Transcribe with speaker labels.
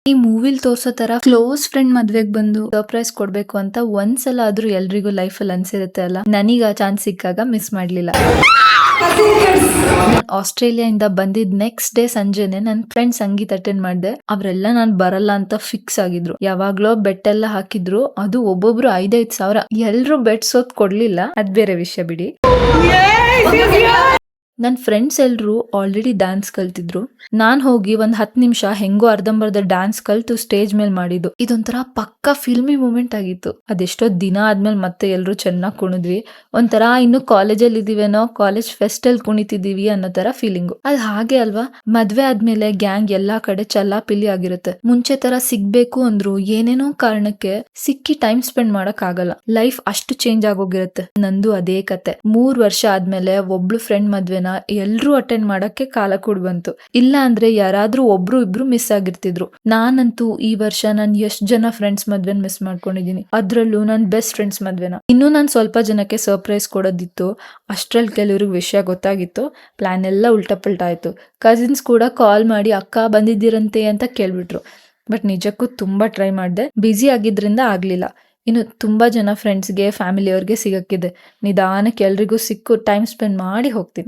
Speaker 1: ಈ ಮೂವಿಲ್ ತೋರ್ಸೋ ತರ close friend ಮದ್ವೆಗ್ ಬಂದು ಸರ್ಪ್ರೈಸ್ ಕೊಡ್ಬೇಕು ಅಂತ ಒಂದ್ಸಲ ಆದ್ರೂ ಎಲ್ರಿಗೂ ಲೈಫ್ ಅಲ್ಲಿ ಅನ್ಸಿರುತ್ತೆ ಅಲ್ಲ. ನನೀಗ ಆ ಚಾನ್ಸ್ ಸಿಕ್ಕಾಗ ಮಿಸ್ ಮಾಡ್ಲಿಲ್ಲ. ನಾನ್ ಆಸ್ಟ್ರೇಲಿಯಾ ಇಂದ ಬಂದಿದ್ ನೆಕ್ಸ್ಟ್ ಡೇ ಸಂಜೆನೆ ನನ್ ಫ್ರೆಂಡ್ ಸಂಗೀತ್ ಅಟೆಂಡ್ ಮಾಡ್ದೆ. ಅವ್ರೆಲ್ಲ ನಾನ್ ಬರಲ್ಲ ಅಂತ ಫಿಕ್ಸ್ ಆಗಿದ್ರು. ಯಾವಾಗ್ಲೋ ಬೆಟ್ ಎಲ್ಲ ಹಾಕಿದ್ರು, ಅದು ಒಬ್ಬೊಬ್ರು 5,000 ಎಲ್ರು ಬೆಟ್ ಸೋತ್ ಕೊಡ್ಲಿಲ್ಲ, ಅದ್ ಬೇರೆ ವಿಷಯ ಬಿಡಿ. ನನ್ ಫ್ರೆಂಡ್ಸ್ ಎಲ್ರು ಆಲ್ರೆಡಿ ಡ್ಯಾನ್ಸ್ ಕಲ್ತಿದ್ರು. ನಾನ್ ಹೋಗಿ ಒಂದ್ 10 ನಿಮಿಷ ಹೆಂಗೋ ಅರ್ಧಂಬರ್ಧ ಡ್ಯಾನ್ಸ್ ಕಲ್ತು ಸ್ಟೇಜ್ ಮೇಲೆ ಮಾಡಿದ್ದು. ಇದೊಂಥರ ಪಕ್ಕಾ ಫಿಲ್ಮಿ ಮೂಮೆಂಟ್ ಆಗಿತ್ತು. ಅದೆಷ್ಟೋ ದಿನ ಆದ್ಮೇಲೆ ಮತ್ತೆ ಎಲ್ರು ಚೆನ್ನಾಗ್ ಕುಣಿದ್ವಿ. ಒಂಥರ ಇನ್ನು ಕಾಲೇಜಲ್ಲಿ ಇದೀವೇನೋ, ಕಾಲೇಜ್ ಫೆಸ್ಟ್ ಅಲ್ಲಿ ಕುಣಿತಿದೀವಿ ಅನ್ನೋ ತರ ಫೀಲಿಂಗು. ಅದ್ ಹಾಗೆ ಅಲ್ವಾ, ಮದ್ವೆ ಆದ್ಮೇಲೆ ಗ್ಯಾಂಗ್ ಎಲ್ಲಾ ಕಡೆ ಚಲ್ಲಾಪಿಲ್ಲಿ ಆಗಿರುತ್ತೆ. ಮುಂಚೆ ತರ ಸಿಗ್ಬೇಕು ಅಂದ್ರು ಏನೇನೋ ಕಾರಣಕ್ಕೆ ಸಿಕ್ಕಿ ಟೈಮ್ ಸ್ಪೆಂಡ್ ಮಾಡಕ್ ಆಗಲ್ಲ. ಲೈಫ್ ಅಷ್ಟು ಚೇಂಜ್ ಆಗೋಗಿರುತ್ತೆ. ನಂದು ಅದೇ ಕತೆ. 3 ವರ್ಷ ಆದ್ಮೇಲೆ ಒಬ್ಳು ಫ್ರೆಂಡ್ ಮದ್ವೆನ ಎಲ್ರೂ ಅಟೆಂಡ್ ಮಾಡಕ್ಕೆ ಕಾಲ ಕೂಡ ಬಂತು. ಇಲ್ಲ ಅಂದ್ರೆ ಯಾರಾದ್ರೂ ಒಬ್ರು ಇಬ್ರು ಮಿಸ್ ಆಗಿರ್ತಿದ್ರು. ನಾನಂತೂ ಈ ವರ್ಷ ನಾನ್ ಎಷ್ಟ್ ಜನ ಫ್ರೆಂಡ್ಸ್ ಮದ್ವೆನ್ ಮಿಸ್ ಮಾಡ್ಕೊಂಡಿದೀನಿ. ಅದ್ರಲ್ಲೂ ನನ್ ಬೆಸ್ಟ್ ಫ್ರೆಂಡ್ಸ್ ಮದ್ವೆನ. ಇನ್ನು ನಾನ್ ಸ್ವಲ್ಪ ಜನಕ್ಕೆ ಸರ್ಪ್ರೈಸ್ ಕೊಡೋದಿತ್ತು. ಅಷ್ಟ್ರಲ್ಲಿ ಕೆಲವ್ರಿಗೆ ವಿಷಯ ಗೊತ್ತಾಗಿತ್ತು. ಪ್ಲಾನ್ ಎಲ್ಲ ಉಲ್ಟಾ ಪಲ್ಟಾ ಆಯ್ತು. ಕಸಿನ್ಸ್ ಕೂಡ ಕಾಲ್ ಮಾಡಿ ಅಕ್ಕ ಬಂದಿದ್ದೀರಂತೆ ಅಂತ ಕೇಳ್ಬಿಟ್ರು. ಬಟ್ ನಿಜಕ್ಕೂ ತುಂಬಾ ಟ್ರೈ ಮಾಡ್ದೆ, ಬ್ಯುಸಿ ಆಗಿದ್ರಿಂದ ಆಗ್ಲಿಲ್ಲ. ಇನ್ನು ತುಂಬಾ ಜನ ಫ್ರೆಂಡ್ಸ್ಗೆ ಫ್ಯಾಮಿಲಿಯವ್ರಿಗೆ ಸಿಗಕ್ಕಿದೆ. ನಿಧಾನಕ್ಕೆ ಎಲ್ರಿಗೂ ಸಿಕ್ಕು ಟೈಮ್ ಸ್ಪೆಂಡ್ ಮಾಡಿ ಹೋಗ್ತೀನಿ.